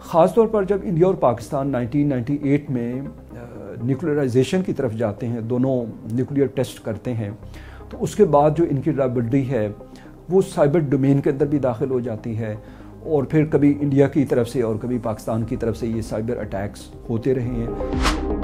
ख़ास तौर पर जब इंडिया और पाकिस्तान 1998 में न्यूक्लियराइजेशन की तरफ जाते हैं, दोनों न्यूक्लियर टेस्ट करते हैं, तो उसके बाद जो इनकी लायबिलिटी है वो साइबर डोमेन के अंदर भी दाखिल हो जाती है, और फिर कभी इंडिया की तरफ से और कभी पाकिस्तान की तरफ से ये साइबर अटैक्स होते रहे हैं।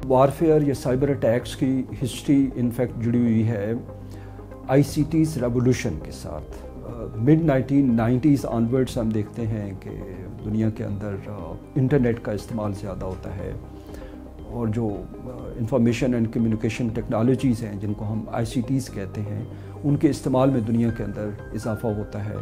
वारफेयर या साइबर अटैक्स की हिस्ट्री इनफैक्ट जुड़ी हुई है ICT's रेवोल्यूशन के साथ। मिड 1990s ऑनवर्ड्स हम देखते हैं कि दुनिया के अंदर इंटरनेट का इस्तेमाल ज़्यादा होता है, और जो इंफॉर्मेशन एंड कम्युनिकेशन टेक्नोलॉजीज़ हैं जिनको हम ICTs कहते हैं, उनके इस्तेमाल में दुनिया के अंदर इजाफ़ा होता है।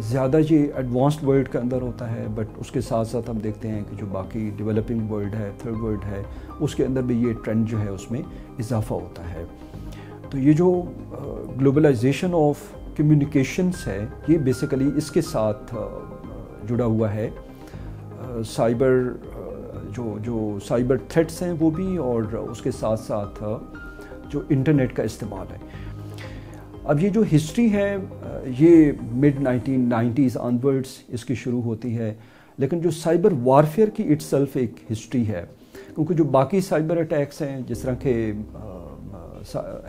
ज़्यादा ये एडवांस्ड वर्ल्ड के अंदर होता है, बट उसके साथ साथ हम देखते हैं कि जो बाकी डेवलपिंग वर्ल्ड है, थर्ड वर्ल्ड है, उसके अंदर भी ये ट्रेंड जो है उसमें इजाफ़ा होता है। तो ये जो ग्लोबलाइजेशन ऑफ कम्युनिकेशंस है, ये बेसिकली इसके साथ जुड़ा हुआ है। जो साइबर थ्रेट्स हैं वो भी, और उसके साथ साथ जो इंटरनेट का इस्तेमाल है। अब ये जो हिस्ट्री है ये मिड 1990s ऑनवर्ड्स इसकी शुरू होती है, लेकिन जो साइबर वारफेयर की इटसेल्फ एक हिस्ट्री है, क्योंकि जो बाकी साइबर अटैक्स हैं जिस तरह के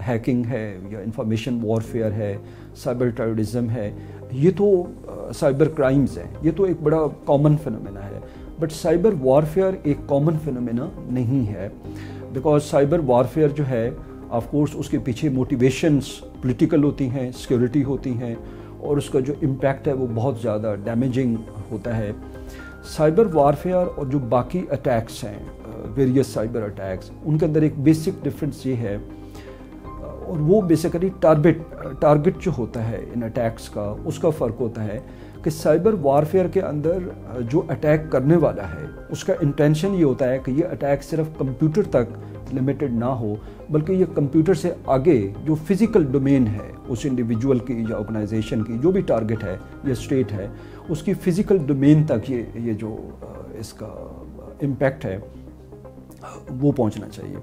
हैकिंग है या इंफॉर्मेशन वॉरफेयर है, साइबर टेररिज्म है, ये तो साइबर क्राइम्स हैं, ये तो एक बड़ा कॉमन फिनोमेना है। बट साइबर वॉरफेयर एक कॉमन फिनोमेना नहीं है, बिकॉज साइबर वॉरफेयर जो है ऑफ कोर्स उसके पीछे मोटिवेशंस पॉलिटिकल होती हैं, सिक्योरिटी होती हैं, और उसका जो इम्पैक्ट है वो बहुत ज़्यादा डैमेजिंग होता है। साइबर वॉरफेयर और जो बाकी अटैक्स हैं, वेरियस साइबर अटैक्स, उनके अंदर एक बेसिक डिफरेंस ये है, और वो बेसिकली टारगेट जो होता है इन अटैक्स का, उसका फ़र्क होता है कि साइबर वॉरफेयर के अंदर जो अटैक करने वाला है उसका इंटेंशन ये होता है कि ये अटैक सिर्फ कंप्यूटर तक लिमिटेड ना हो, बल्कि ये कंप्यूटर से आगे जो फिज़िकल डोमेन है उस इंडिविजुअल की या ऑर्गेनाइजेशन की, जो भी टारगेट है या स्टेट है, उसकी फ़िज़िकल डोमेन तक ये जो इसका इम्पैक्ट है वो पहुंचना चाहिए।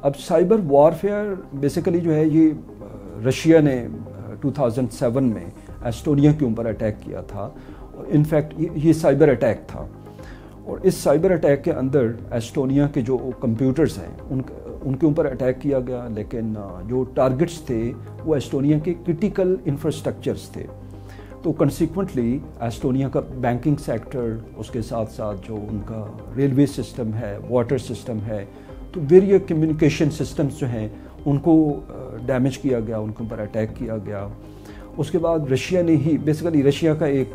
अब साइबर वॉरफेयर बेसिकली जो है ये रशिया ने 2007 में एस्टोनिया के ऊपर अटैक किया था, और इनफैक्ट ये साइबर अटैक था, और इस साइबर अटैक के अंदर एस्टोनिया के जो कंप्यूटर्स हैं उनके ऊपर अटैक किया गया, लेकिन जो टारगेट्स थे वो एस्टोनिया के क्रिटिकल इंफ्रास्ट्रक्चर्स थे। तो कंसिक्वेंटली एस्टोनिया का बैंकिंग सेक्टर, उसके साथ साथ जो उनका रेलवे सिस्टम है, वाटर सिस्टम है, तो वेरियस कम्युनिकेशन सिस्टम्स जो हैं उनको डैमेज किया गया, उनके ऊपर अटैक किया गया। उसके बाद रशिया ने ही बेसिकली, रशिया का एक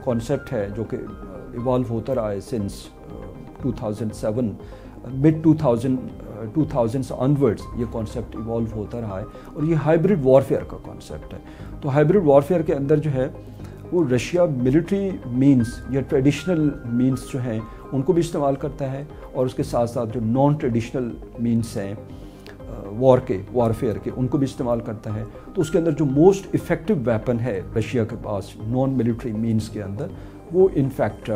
कॉन्सेप्ट है जो कि इवॉल्व होता रहा है सिंस 2007, मिड 2000s ऑनवर्ड्स ये कॉन्सेप्ट इवॉल्व होता रहा है, और ये हाइब्रिड वॉरफेयर का कॉन्सेप्ट है। तो हाइब्रिड वॉरफेयर के अंदर जो है वो रशिया मिलिट्री मीन्स या ट्रेडिशनल मीन्स जो हैं उनको भी इस्तेमाल करता है, और उसके साथ साथ जो नॉन ट्रेडिशनल मीन्स हैं वॉरफेयर के, उनको भी इस्तेमाल करता है। तो उसके अंदर जो मोस्ट इफ़ेक्टिव वेपन है रशिया के पास नॉन मिलिट्री मीन्स के अंदर, वो इनफैक्ट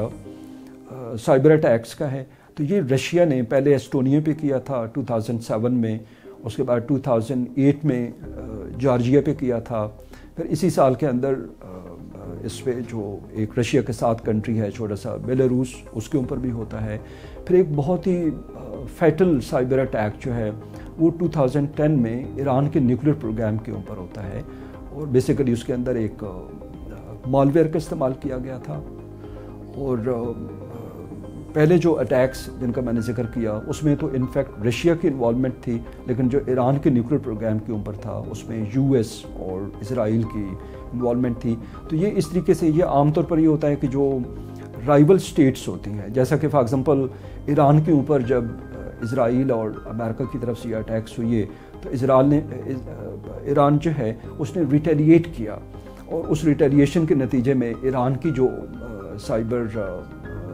साइबर अटैक्स का है। तो ये रशिया ने पहले एस्टोनिया पे किया था 2007 में, उसके बाद 2008 में जॉर्जिया पे किया था, फिर इसी साल के अंदर इस पे जो एक रशिया के साथ कंट्री है छोटा सा बेलारूस, उसके ऊपर भी होता है। फिर एक बहुत ही फैटल साइबर अटैक जो है वो 2010 में ईरान के न्यूक्लियर प्रोग्राम के ऊपर होता है, और बेसिकली उसके अंदर एक मालवेयर का इस्तेमाल किया गया था। और पहले जो अटैक्स जिनका मैंने जिक्र किया उसमें तो इनफैक्ट रशिया की इन्वॉल्वमेंट थी, लेकिन जो ईरान के न्यूक्लियर प्रोग्राम के ऊपर था उसमें US और इजराइल की इन्वॉल्वमेंट थी। तो ये इस तरीके से ये आमतौर पर ये होता है कि जो राइवल स्टेट्स होती हैं, जैसा कि फॉर एग्जांपल ईरान के ऊपर जब इजराइल और अमेरिका की तरफ से ये अटैक्स हुए, तो ईरान जो है उसने रिटेलिएट किया, और उस रिटेलिएशन के नतीजे में ईरान की जो साइबर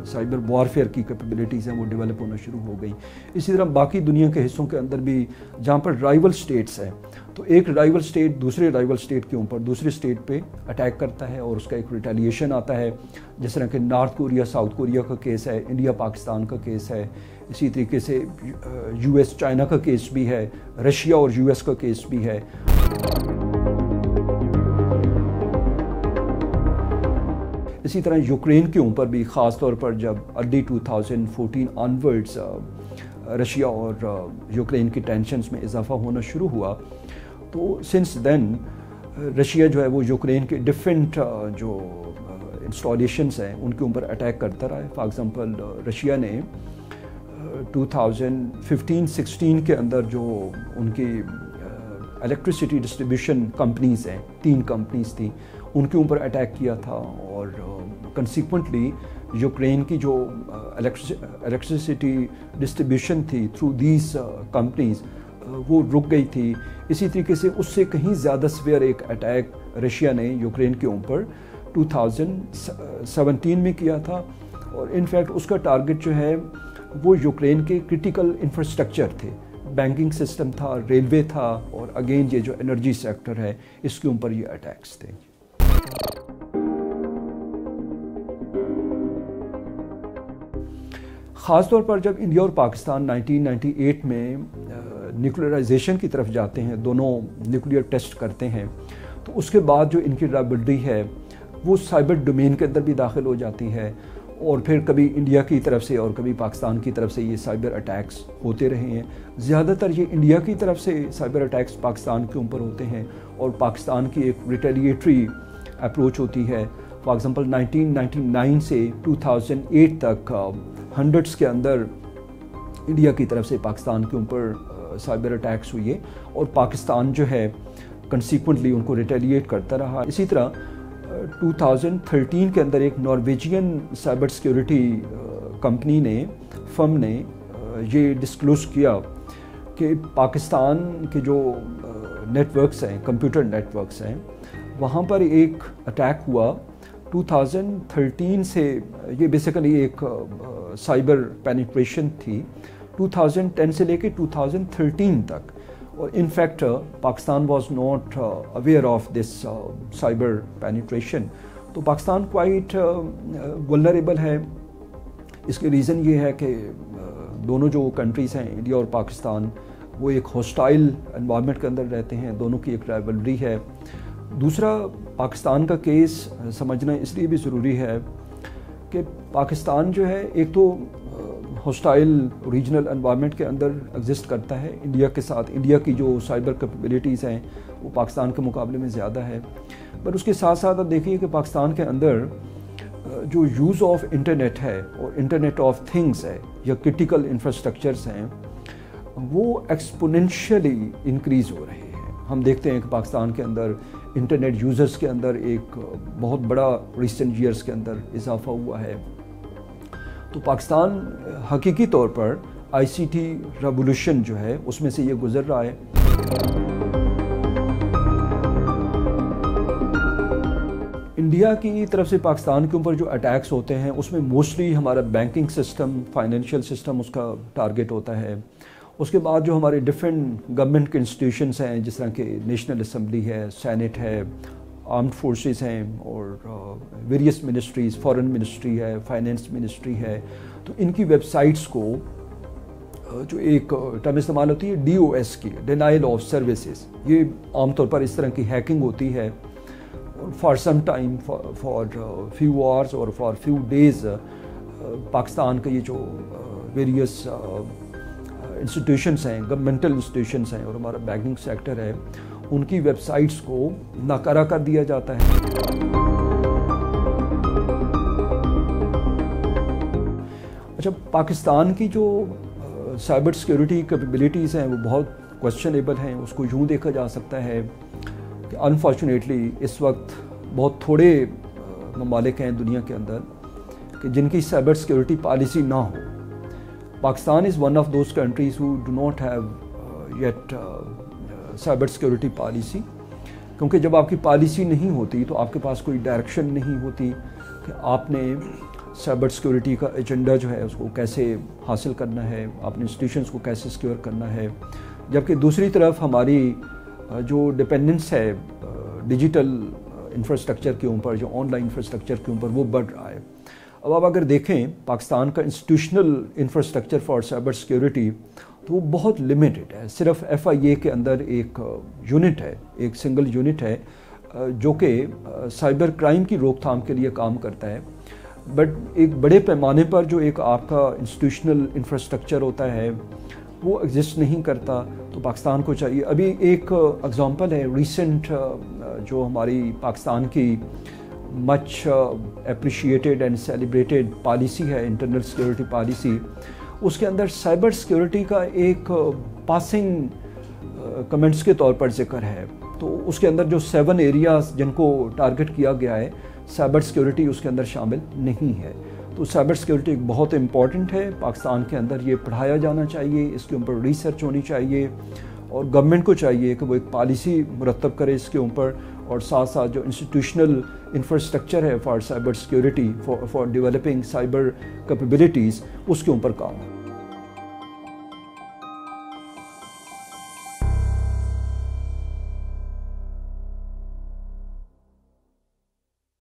سائبر وارفیئر کی کیپیبلٹیز ہیں وہ ڈیولپ ہونا شروع ہو گئی. اسی طرح باقی دنیا کے حصوں کے اندر بھی جہاں پر رائیول اسٹیٹس ہیں تو ایک رائیول اسٹیٹ دوسرے رائیول اسٹیٹ کے اوپر دوسرے اسٹیٹ پہ اٹیک کرتا ہے اور اس کا ایک ریٹیلیشن آتا ہے, جس طرح کہ نارتھ کوریا ساؤتھ کوریا کا کیس ہے, انڈیا پاکستان کا کیس ہے, اسی طریقے سے یو ایس چائنا کا کیس بھی ہے, رشیا اور یو ایس کا کیس بھی ہے. اسی طرح یوکرین کے اوپر بھی خاص طور پر جب ارلی 2014 آنورڈز رشیا اور یوکرین کی ٹینشنز میں اضافہ ہونا شروع ہوا تو سنس دین رشیا جو ہے وہ یوکرین کے ڈفرینٹ جو انسٹالیشنز ہیں ان کے اوپر اٹیک کرتا رہا ہے. فار ایگزامپل رشیا نے 2015-16 کے اندر جو ان کی الیکٹریسٹی ڈسٹریبیوشن کمپنیز ہیں 3 کمپنیز تھیں ان کے اوپر اٹیک کیا تھا اور کنسیکوینٹلی یوکرین کی جو الیکٹریسٹی ڈسٹریبیوشن تھی تھرو دیز کمپنیز وہ رک گئی تھی. اسی طریقے سے اس سے کہیں زیادہ سویئر ایک اٹیک رشیا نے یوکرین کے اوپر 2017 میں کیا تھا اور انفیکٹ اس کا ٹارگٹ جو ہے وہ یوکرین کے کرٹیکل انفراسٹرکچر تھے, بینکنگ سسٹم تھا, ریلوے تھا اور اگین یہ جو انرجی سیکٹر ہے اس کے اوپر یہ اٹیکس تھے. خاص طور پر جب انڈیا اور پاکستان 1998 میں نیوکلیئرائزیشن کی طرف جاتے ہیں, دونوں نیوکلیئر ٹیسٹ کرتے ہیں, تو اس کے بعد جو ان کی رائیولری ہے وہ سائبر ڈومین کے اندر بھی داخل ہو جاتی ہے اور پھر کبھی انڈیا کی طرف سے اور کبھی پاکستان کی طرف سے یہ سائبر اٹیکس ہوتے رہے ہیں. زیادہ تر یہ انڈیا کی طرف سے سائبر اٹیکس پاکستان کے اوپر ہوتے ہیں اور پاکستان کی ایک ریٹیلیٹری اپروچ ہوتی ہے. فار ایگزامپل 1999 سے 2008 تک ہنڈریڈس کے اندر انڈیا کی طرف سے پاکستان کے اوپر سائبر اٹیکس ہوئے اور پاکستان جو ہے کنسیکوینٹلی ان کو ریٹیلیٹ کرتا رہا. اسی طرح 2013 کے اندر ایک نارویجین سائبر سیکیورٹی کمپنی نے فرم نے یہ ڈسکلوز کیا کہ پاکستان کے جو نیٹ ورکس ہیں کمپیوٹر نیٹ ورکس ہیں وہاں پر ایک اٹیک ہوا 2013 سے. یہ بیسیکلی ایک سائبر پینیٹریشن تھی 2010 سے لے کے 2013 تک اور in fact Pakistan was not aware of this cyber penetration. تو پاکستان کوائٹ ولنریبل ہے. اس کے ریزن یہ ہے کہ دونوں جو کنٹریز ہیں انڈیا اور پاکستان وہ ایک ہوسٹائل انوائرمنٹ کے اندر رہتے ہیں, دونوں کی ایک رائیولری ہے. دوسرا پاکستان کا کیس سمجھنا اس لیے بھی ضروری ہے کہ پاکستان جو ہے ایک تو ہوسٹائل ریجنل انوائرمنٹ کے اندر ایگزسٹ کرتا ہے انڈیا کے ساتھ. انڈیا کی جو سائبر کیپیبلٹیز ہیں وہ پاکستان کے مقابلے میں زیادہ ہے, پر اس کے ساتھ ساتھ آپ دیکھیے کہ پاکستان کے اندر جو یوز آف انٹرنیٹ ہے اور انٹرنیٹ آف تھنگس ہے یا کرٹیکل انفراسٹرکچرز ہیں وہ ایکسپوننشلی انکریز ہو رہے ہیں. ہم دیکھتے ہیں کہ پاکستان کے اندر انٹرنیٹ یوزرز کے اندر ایک بہت بڑا ریسنٹ ایئرز کے اندر اضافہ ہوا ہے. تو پاکستان حقیقی طور پر آئی سی ٹی ریولوشن جو ہے اس میں سے یہ گزر رہا ہے. انڈیا کی طرف سے پاکستان کے اوپر جو اٹیکس ہوتے ہیں اس میں موسٹلی ہمارا بینکنگ سسٹم فائنینشیل سسٹم اس کا ٹارگٹ ہوتا ہے. اس کے بعد جو ہمارے ڈفرینٹ گورنمنٹ کے انسٹیٹیوشنس ہیں جس طرح کہ نیشنل اسمبلی ہے, سینٹ ہے, آرمڈ فورسز ہیں اور ویریس منسٹریز, فارن منسٹری ہے, فائنینس منسٹری ہے, تو ان کی ویب سائٹس کو جو ایک ٹرم استعمال ہوتی ہے ڈی او ایس کی, ڈینائل آف سروسز, یہ عام طور پر اس طرح کی ہیکنگ ہوتی ہے. For some time for few hours اور فار فیو ڈیز پاکستان کا یہ جو ویریس انسٹیٹیوشنس ہیں, گورنمنٹل انسٹیٹیوشنس ہیں اور ہمارا بینکنگ سیکٹر ہے, ان کی ویب سائٹس کو ناکارہ کر دیا جاتا ہے. اچھا, پاکستان کی جو سائبر سیکیورٹی کیپیبلٹیز ہیں وہ بہت کویسچنیبل ہیں. اس کو یوں دیکھا جا سکتا ہے کہ انفارچونیٹلی اس وقت بہت تھوڑے ممالک ہیں دنیا کے اندر کہ جن کی سائبر سیکیورٹی پالیسی نہ ہو. Pakistan is one of those countries who do not have yet cyber security policy, کیونکہ جب آپ کی پالیسی نہیں ہوتی تو آپ کے پاس کوئی ڈائریکشن نہیں ہوتی کہ آپ نے साइबर सिक्योरिटी का एजेंडा जो है उसको कैसे हासिल करना है, अपने इंस्टीट्यूशंस को कैसे सिक्योर करना है, जबकि दूसरी तरफ हमारी जो डिपेंडेंस है डिजिटल इंफ्रास्ट्रक्चर के ऊपर, जो ऑनलाइन इंफ्रास्ट्रक्चर के ऊपर, वो बढ़ रहा है। अब आप अगर देखें पाकिस्तान का institutional infrastructure for cyber security तो वो बहुत लिमिटेड है। सिर्फ FIA के अंदर एक यूनिट है, एक सिंगल यूनिट है जो कि साइबर क्राइम की रोकथाम के लिए काम करता है। बट एक बड़े पैमाने पर जो एक आपका इंस्टीट्यूशनल इंफ्रास्ट्रक्चर होता है वो एग्जिस्ट नहीं करता। तो पाकिस्तान को चाहिए, अभी एक एग्जांपल है रिसेंट जो हमारी पाकिस्तान की much appreciated and celebrated policy है, इंटरनल सिक्योरिटी पॉलिसी, उसके अंदर साइबर सिक्योरिटी का एक पासिंग कमेंट्स के तौर पर जिक्र है। तो उसके अंदर जो 7 एरियाज जिनको टारगेट किया गया है, साइबर सिक्योरिटी उसके अंदर शामिल नहीं है। तो साइबर सिक्योरिटी बहुत इम्पॉर्टेंट है, पाकिस्तान के अंदर ये पढ़ाया जाना चाहिए, इसके ऊपर रिसर्च होनी चाहिए और गवर्नमेंट को चाहिए कि वो एक पॉलिसी मुरतब करे इसके ऊपर, और साथ साथ जो इंस्टीट्यूशनल इंफ्रास्ट्रक्चर है for cyber security, for developing cyber capabilities, उसके ऊपर काम हो।